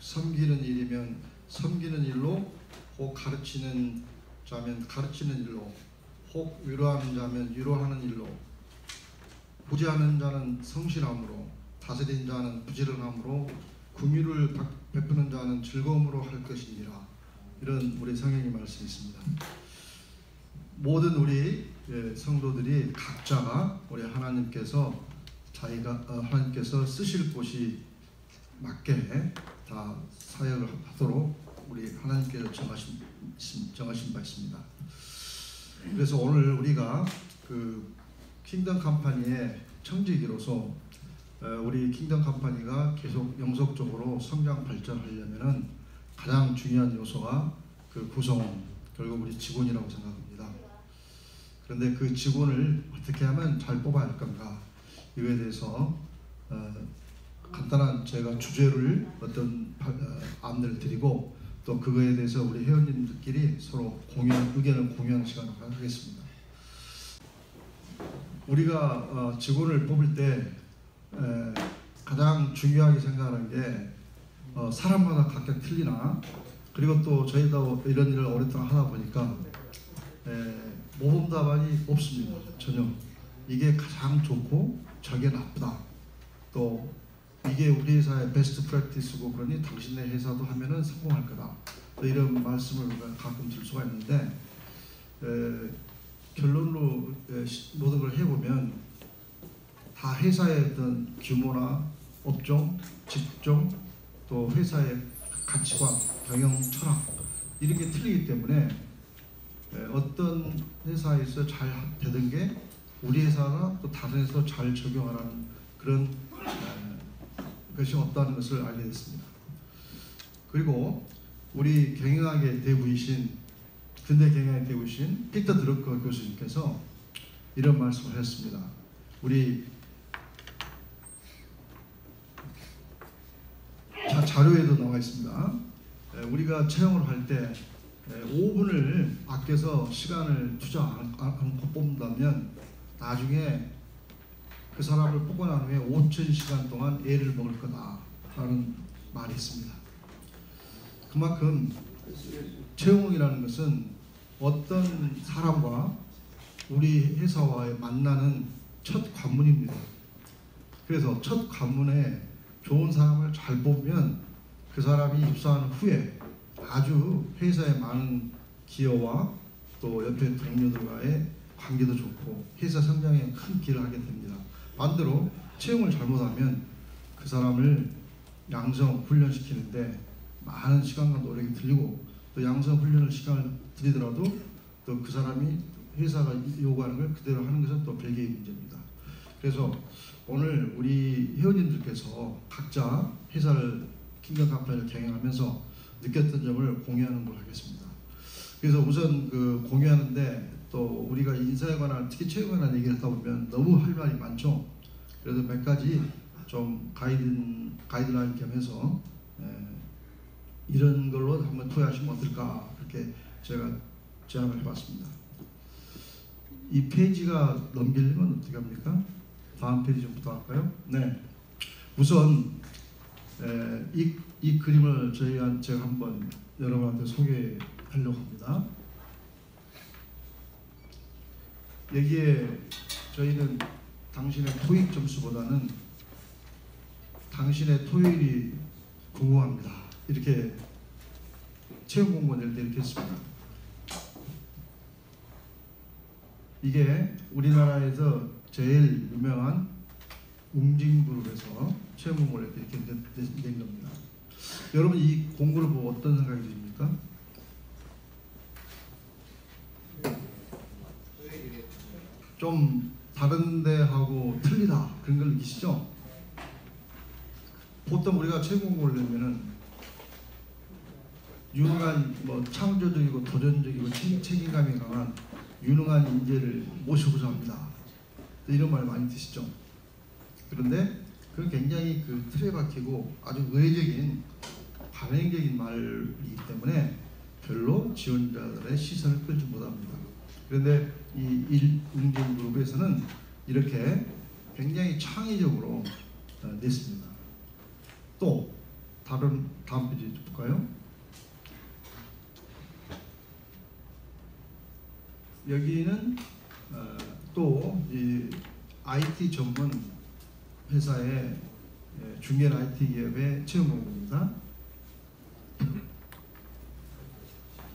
섬기는 일이면 섬기는 일로, 혹 가르치는 자면 가르치는 일로, 혹 위로하는 자면 위로하는 일로, 구제하는 자는 성실함으로, 다스린 자는 부지런함으로, 긍휼을 베푸는 자는 즐거움으로 할 것이니라. 이런 우리 성경의 말씀이 있습니다. 모든 우리 성도들이 각자가 우리 하나님께서 하나님께서 쓰실 곳이 맞게 다 사역을 하도록 우리 하나님께서 정하신 바 있습니다. 그래서 오늘 우리가 그 킹덤 컴퍼니의 청지기로서 우리 킹덤 컴퍼니가 계속 영속적으로 성장 발전하려면은 가장 중요한 요소가 그 구성원, 결국 우리 직원이라고 생각합니다. 그런데 그 직원을 어떻게 하면 잘 뽑아야 할 건가, 이거에 대해서 간단한 제가 주제를 어떤 안내를 드리고, 또 그거에 대해서 우리 회원님들끼리 서로 의견을 공유하는 시간을 하겠습니다. 우리가 직원을 뽑을 때 가장 중요하게 생각하는 게 사람마다 각각 틀리나, 그리고 또 저희도 이런 일을 오랫동안 하다 보니까 모범 답안이 없습니다. 전혀. 이게 가장 좋고 저게 나쁘다, 또 이게 우리 회사의 베스트 프랙티스고 그러니 당신네 회사도 하면은 성공할 거다, 또 이런 말씀을 가끔 들 수가 있는데, 결론로 모든 걸 해보면 다 회사의 어떤 규모나 업종, 직종, 또 회사의 가치관, 경영 철학, 이런 게 틀리기 때문에 어떤 회사에서 잘 되던 게 우리 회사나 또 다른 회사도 잘 적용하라는 그런 것이 없다는 것을 알게 됐습니다. 그리고 우리 경영학의 대부이신, 근대 경영학의 대부이신 피터 드러커 교수님께서 이런 말씀을 했습니다. 우리 자료에도 나와 있습니다. 우리가 채용을 할 때 5분을 아껴서 시간을 투자 않고 뽑는다면 나중에 그 사람을 뽑고 난 후에 5,000시간 동안 애를 먹을 거다라는 말이 있습니다. 그만큼 채용이라는 것은 어떤 사람과 우리 회사와의 만나는 첫 관문입니다. 그래서 첫 관문에 좋은 사람을 잘 뽑으면 그 사람이 입사한 후에 아주 회사의 많은 기여와 또 옆에 동료들과의 관계도 좋고 회사 성장에 큰 기여를 하게 됩니다. 반대로 채용을 잘못하면 그 사람을 양성 훈련시키는데 많은 시간과 노력이 들리고, 또 양성 훈련을 시간을 들이더라도 또 그 사람이 회사가 요구하는 걸 그대로 하는 것은 또 별개의 문제입니다. 그래서 오늘 우리 회원님들께서 각자 회사를 킹덤 컴퍼니를 경영하면서 느꼈던 점을 공유하는 걸 하겠습니다. 그래서 우선 그 공유하는데, 또 우리가 인사에 관한, 특히 채용에 관한 얘기를 하다 보면 너무 할 말이 많죠. 그래서 몇 가지 좀 가이드라인 겸해서 이런 걸로 한번 토의하시면 어떨까, 그렇게 제가 제안을 해봤습니다. 이 페이지가 넘기려면 어떻게 합니까? 다음 페이지 좀 부탁할까요? 네. 우선 이 그림을 제가 한번 여러분한테 소개하려고 합니다. 여기에 저희는 당신의 토익 점수보다는 당신의 토요일이 궁금합니다, 이렇게 채용 공고 낼 때 이렇게 했습니다. 이게 우리나라에서 제일 유명한 웅진그룹에서 채용 공고를 낼 때 이렇게 낸 겁니다. 여러분 이 공고를 보고 어떤 생각이 드십니까? 좀 다른 데하고 틀리다, 그런 걸 느끼시죠? 보통 우리가 채용 공고를 내면은 유능한 창조적이고 도전적이고 책임감이 강한 유능한 인재를 모시고자 합니다, 이런 말 많이 드시죠? 그런데 그건 굉장히 그 틀에 박히고 아주 의외적인 반행적인 말이기 때문에 별로 지원자들의 시선을 끌지 못합니다. 그런데 이 웅진그룹에서는 이렇게 굉장히 창의적으로 냈습니다. 또 다음 페이지 볼까요? 여기는 또 이 IT 전문 회사의 중견 IT 기업의 채용 공고입니다.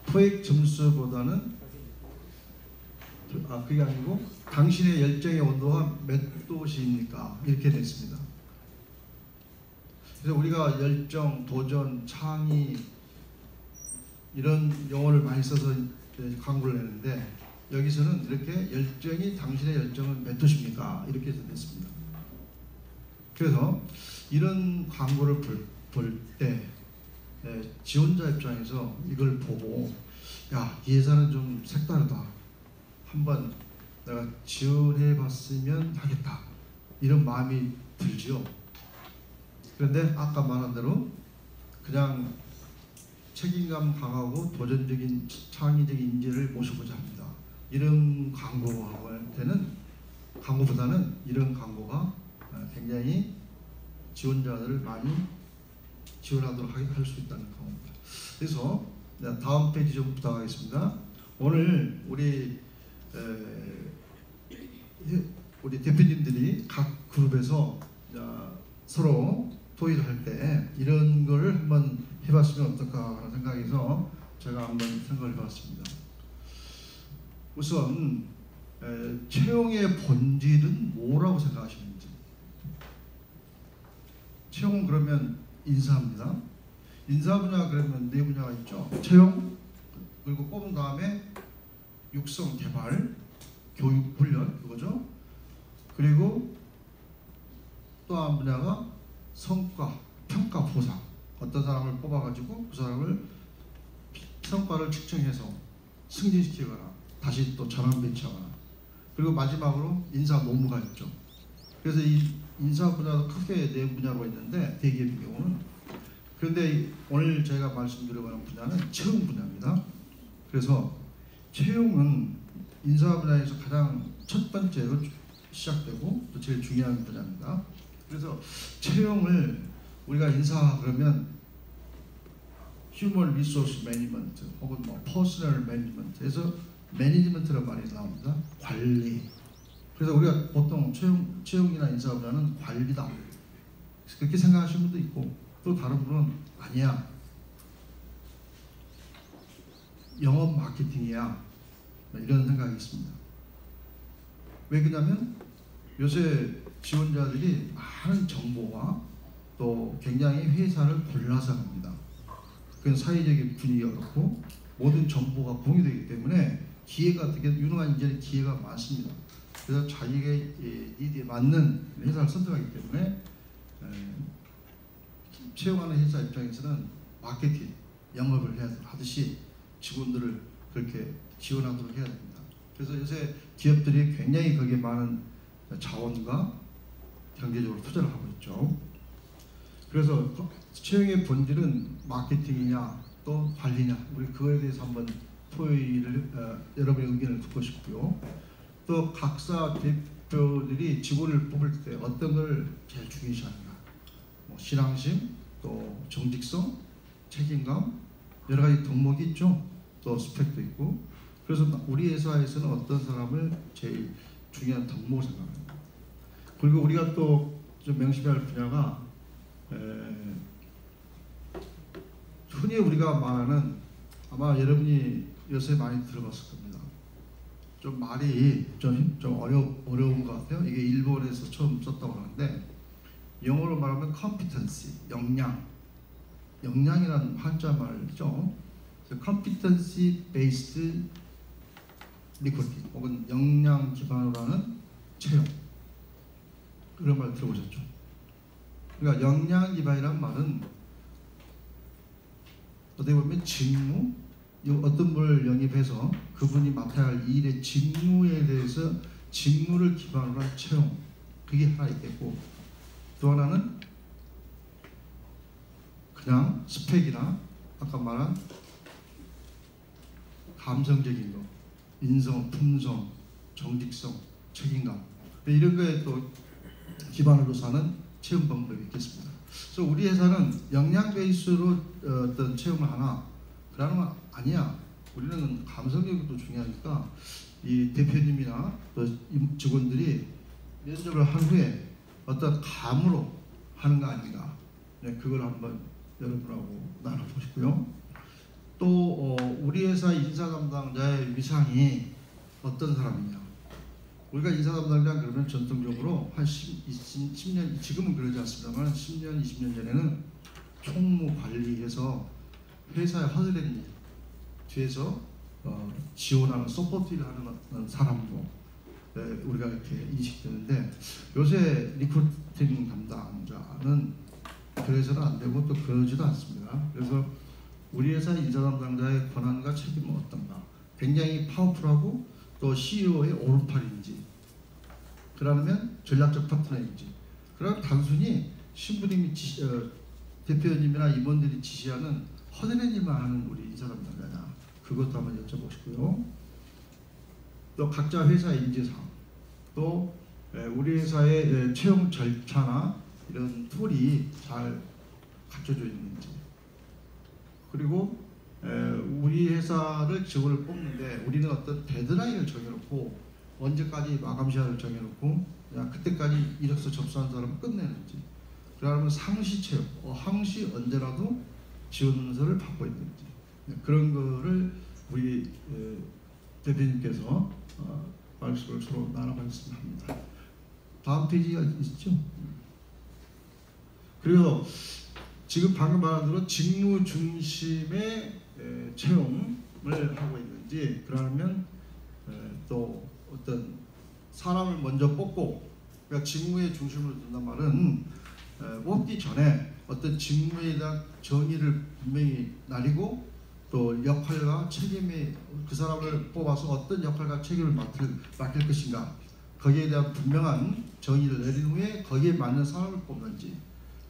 토익 점수보다는 그게 아니고 당신의 열정의 온도가 몇 도시입니까? 이렇게 됐습니다. 그래서 우리가 열정, 도전, 창의 이런 용어를 많이 써서 광고를 내는데 여기서는 이렇게 열정이 당신의 열정은 몇 도십니까? 이렇게 해서 됐습니다. 그래서 이런 광고를 볼 때 지원자 입장에서 이걸 보고 야, 이 회사는 좀 색다르다. 한번 내가 지원해 봤으면 하겠다. 이런 마음이 들죠. 그런데 아까 말한 대로 그냥 책임감 강하고 도전적인 창의적인 인재를 모셔보자 합니다. 이런 광고보다는 이런 광고가 굉장히 지원자들을 많이 지원하도록 할 수 있다는 광고입니다. 그래서 다음 페이지 좀 부탁하겠습니다. 오늘 우리 대표님들이 각 그룹에서 서로 토의를 할 때 이런 거를 한번 해봤으면 어떨까 하는 생각에서 제가 한번 생각을 해봤습니다. 우선 채용의 본질은 뭐라고 생각하시는지. 채용은 그러면 인사입니다. 인사 분야 그러면 네 분야가 있죠. 채용, 그리고 뽑은 다음에 육성, 개발, 교육, 훈련 그거죠. 그리고 또 한 분야가 성과, 평가, 보상. 어떤 사람을 뽑아가지고 그 사람을 성과를 측정해서 승진시키거나 다시 또 전환 배치하거나. 그리고 마지막으로 인사 노무가 있죠. 그래서 이 인사 분야도 크게 네 분야로 있는데 대기업의 경우는. 그런데 오늘 제가 말씀드리려는 분야는 채용 분야입니다. 그래서 채용은 인사 분야에서 가장 첫 번째로 시작되고 또 제일 중요한 분야입니다. 그래서 채용을 우리가 인사 그러면 휴먼 리소스 매니지먼트 혹은 뭐 퍼스널 매니지먼트에서 매니지먼트가 많이 나옵니다. 관리. 그래서 우리가 보통 채용이나 인사 분야는 관리다. 그렇게 생각하시는 분도 있고 또 다른 분은 아니야. 영업 마케팅이야. 이런 생각이 있습니다. 왜 그러냐면 요새 지원자들이 많은 정보와 또 굉장히 회사를 골라서 합니다. 그건 사회적인 분위기가 그렇고 모든 정보가 공유되기 때문에 기회가 되게 유능한 인재는 기회가 많습니다. 그래서 자기의 니드에 맞는 회사를 선택하기 때문에 채용하는 회사 입장에서는 마케팅, 영업을 하듯이 직원들을 그렇게 지원하도록 해야 됩니다. 그래서 요새 기업들이 굉장히 거기에 많은 자원과 경제적으로 투자를 하고 있죠. 그래서 채용의 본질은 마케팅이냐 또 관리냐, 우리 그거에 대해서 한번 토의를 여러분의 의견을 듣고 싶고요. 또 각사 대표들이 직원을 뽑을 때 어떤 걸 제일 중요시하는가, 뭐 신앙심, 또 정직성, 책임감, 여러 가지 덕목이 있죠. 또 스펙도 있고. 그래서 우리 회사에서는 어떤 사람을 제일 중요한 덕목으로 생각합니다. 그리고 우리가 또 좀 명심해야 할 분야가 흔히 우리가 말하는, 아마 여러분이 요새 많이 들어봤을 겁니다. 좀 말이 좀 어려운 것 같아요. 이게 일본에서 처음 썼다고 하는데 영어로 말하면 competency, 역량이라는 한자 말이죠. competency based recruiting 혹은 역량 기반으로 하는 채용, 그런 말 들어보셨죠? 그러니까 역량 기반이란 말은 어떻게 보면 직무, 어떤 분을 영입해서 그분이 맡아야 할 일의 직무에 대해서 직무를 기반으로 한 채용, 그게 하나 있겠고, 또 하나는 그냥 스펙이나 아까 말한 감성적인 거, 인성, 품성, 정직성, 책임감, 이런 거에 또 기반으로 사는 채용 방법이 있겠습니다. 그래서 우리 회사는 역량 베이스로 어떤 채용을 하나 그러는 건 아니야. 우리는 감성교육도 중요하니까 이 대표님이나 또 직원들이 면접을 한 후에 어떤 감으로 하는 거 아닌가. 네, 그걸 한번 여러분하고 나눠보시고요. 또 우리 회사 인사 담당자의 위상이 어떤 사람이냐. 우리가 인사 담당자 그러면 전통적으로 한 10년, 지금은 그러지 않습니다만 10년, 20년 전에는 총무 관리해서 회사의 허드렛 일 뒤에서 지원하는 서포트를 하는 사람으로 우리가 이렇게 인식되는데, 요새 리크루팅 담당자는 그래서는 안 되고 또 그러지도 않습니다. 그래서 우리 회사 인사 담당자의 권한과 책임은 어떤가? 굉장히 파워풀하고 또 CEO의 오른팔인지, 그러면 전략적 파트너인지, 그럼 단순히 신부님이 대표님이나 임원들이 지시하는 허드렛 일만 하는 우리 인사 담당자냐, 그것도 한번 여쭤보시고요. 또 각자 회사 인재상, 또 우리 회사의 채용 절차나 이런 툴이 잘 갖춰져 있는지, 그리고 우리 회사를 직원을 뽑는데 우리는 어떤 데드라인을 정해놓고 언제까지 마감 시간을 정해놓고 그냥 그때까지 이력서 접수한 사람을 끝내는지, 그러면 상시 채용, 항시 언제라도 지원서를 받고 있는지, 그런 거를 우리 대표님께서 말씀을 서로 나눠보겠습니다 합니다. 다음 페이지가 있죠. 그리고 지금 방금 말한 대로 직무 중심의 채용을 하고 있는지, 그러면 또 어떤 사람을 먼저 뽑고, 그러니까 직무의 중심으로 둔단 말은 뽑기 전에 어떤 직무에 대한 정의를 분명히 나리고, 또 역할과 책임이 그 사람을 뽑아서 어떤 역할과 책임을 맡길 것인가, 거기에 대한 분명한 정의를 내린 후에 거기에 맞는 사람을 뽑는지,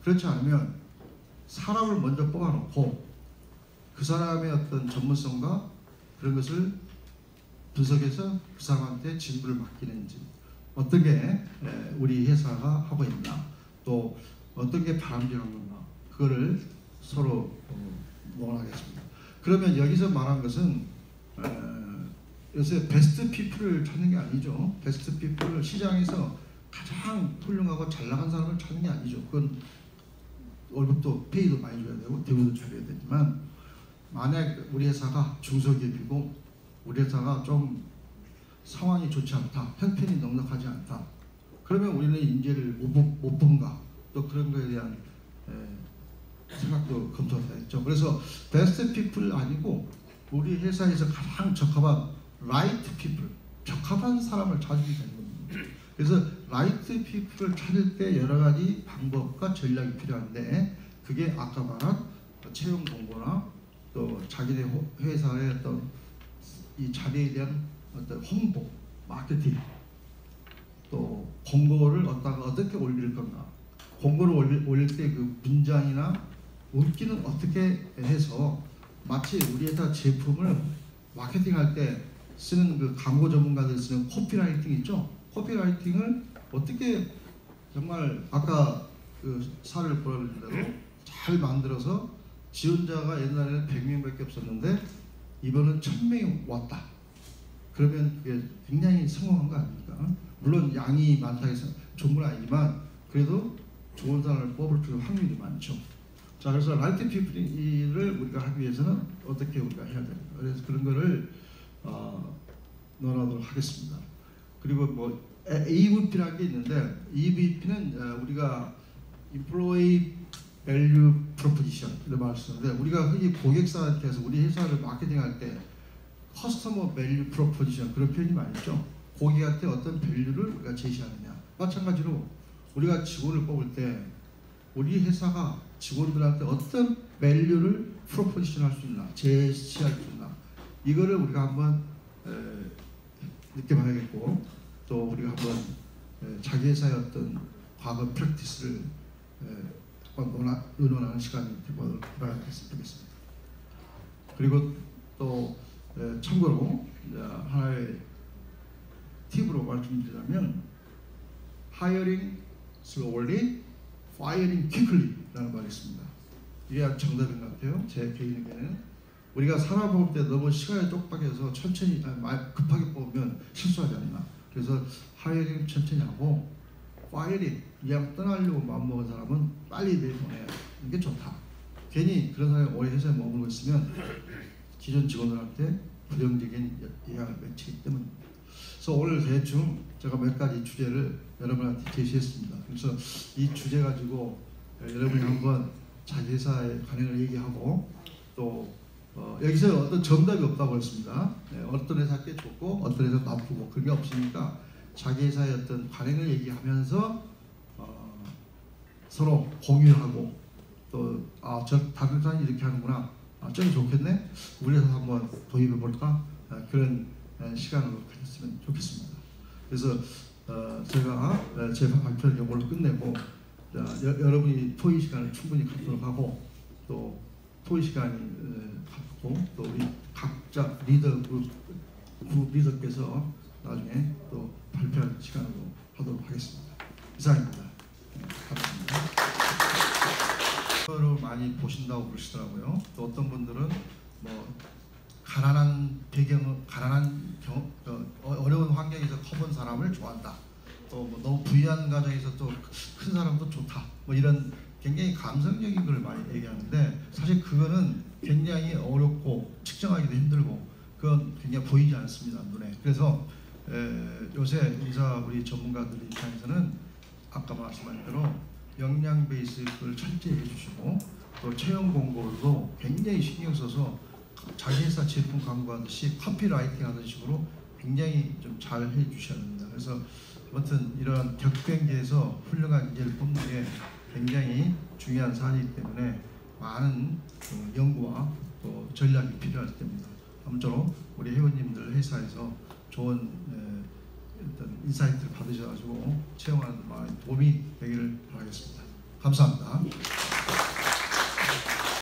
그렇지 않으면 사람을 먼저 뽑아놓고 그 사람의 어떤 전문성과 그런 것을 분석해서 그 사람한테 직무를 맡기는지, 어떤 게 우리 회사가 하고 있나, 또 어떤 게 바람직한 건가, 그거를 서로 논하겠습니다. 그러면 여기서 말한 것은 요새 베스트 피플을 찾는 게 아니죠. 베스트 피플을 시장에서 가장 훌륭하고 잘 나간 사람을 찾는 게 아니죠. 그건 월급도 페이도 많이 줘야 되고 대우도 줘야 되지만, 만약 우리 회사가 중소기업이고 우리 회사가 좀 상황이 좋지 않다, 형편이 넉넉하지 않다, 그러면 우리는 인재를 못 본가, 또 그런 거에 대한 생각도 검토가 됐죠. 그래서 베스트 피플 아니고 우리 회사에서 가장 적합한 라이트 피플, 적합한 사람을 찾으면 되는 겁니다. 그래서 라이트 피플을 찾을 때 여러 가지 방법과 전략이 필요한데, 그게 아까 말한 채용 공고나 또 자기네 회사의 어떤 이 자리에 대한 어떤 홍보, 마케팅, 또 공고를 어떻게 올릴 건가, 공고를 올릴 때 그 문장이나 웃기는 어떻게 해서, 마치 우리 회사 제품을 마케팅할 때 쓰는 그 광고 전문가들 쓰는 코피라이팅 있죠? 코피라이팅을 어떻게 정말 아까 그 사례를 보여드린 대로 잘 만들어서 지원자가 옛날에는 100명밖에 없었는데 이번은 1000명이 왔다. 그러면 그게 굉장히 성공한 거 아닙니까? 물론 양이 많다 해서 좋은 건 아니지만 그래도 좋은 사람을 뽑을 확률이 많죠. 자, 그래서 라이트 피플을 우리가 하기 위해서는 어떻게 우리가 해야 됩니까? 그래서 그런 거를 논하도록 하겠습니다. 그리고 뭐 AVP라는 게 있는데, EVP는 우리가 Employee Value Proposition 이런 말을 쓰는데, 우리가 흔히 고객사한테서 우리 회사를 마케팅할 때 Customer Value Proposition 그런 표현이 많이 있죠. 고객한테 어떤 밸류를 우리가 제시하느냐. 마찬가지로 우리가 직원을 뽑을 때 우리 회사가 직원들한테 어떤 밸류를 프로포지션 할 수 있나, 제시할 수 있나, 이거를 우리가 한번 느껴봐야겠고, 또 우리가 한번 자기 회사의 어떤 과거 프랙티스를 의논하는 시간이 되도록 해봐야겠습니다. 그리고 또 참고로 하나의 팁으로 말씀드리자면, hiring slowly, firing quickly 포이라는 말이 있습니다. 이게 아주 정답인 것 같아요. 제 개인 의견은. 우리가 살아볼 때 너무 시간이 촉박해서 천천히 급하게 뽑으면 실수하지 않나. 그래서 하이어링 천천히 하고 파이어링 이왕 떠나려고 마음먹은 사람은 빨리 내보내야 이게 좋다. 괜히 그런 사람이 오래 회사에 머물고 있으면 기존 직원들한테 부정적인 영향을 미치기 때문입니다. 그래서 오늘 대충 제가 몇 가지 주제를 여러분한테 제시했습니다. 그래서 이 주제 가지고 여러분이 한번 자기 회사에 관행을 얘기하고 또 여기서 어떤 정답이 없다고 했습니다. 어떤 회사 꽤 좋고 어떤 회사 나쁘고 그게 없으니까 자기 회사의 어떤 관행을 얘기하면서 서로 공유하고 또 저 다른 회사는 이렇게 하는구나, 저기 좋겠네, 우리 회사 한번 도입해 볼까, 그런 시간으로 가졌으면 좋겠습니다. 그래서 제가 제 발표를 이걸로 끝내고 여러분이 토의 시간을 충분히 갖도록 하고 또 토의 시간이 갖고 또 우리 각자 그룹 리더께서 나중에 또 발표할 시간으로 하도록 하겠습니다. 이상입니다. 감사합니다. 를 많이 보신다고 그러시더라고요. 또 어떤 분들은 뭐 가난한 어려운 환경에서 커본 사람을 좋아한다. 또 뭐 너무 부유한 가정에서 또 큰 사람도 좋다. 뭐 이런 굉장히 감성적인 걸 많이 얘기하는데 사실 그거는 굉장히 어렵고 측정하기도 힘들고 그건 굉장히 보이지 않습니다, 눈에. 그래서 요새 우리 전문가들 입장에서는 아까 말씀한 대로 역량 베이스를 철저히 해주시고 또 채용 공고도 굉장히 신경 써서 자기 회사 제품 광고하듯이 카피라이팅 하는 식으로 굉장히 좀 잘 해주셔야 됩니다. 그래서 아무튼 이런 격변기에서 훌륭한 인재를 뽑는 게 굉장히 중요한 사안이기 때문에 많은 연구와 또 전략이 필요할 때입니다. 아무쪼록 우리 회원님들 회사에서 좋은 어떤 인사이트를 받으셔가지고 채용하는 데 많은 도움이 되기를 바라겠습니다. 감사합니다.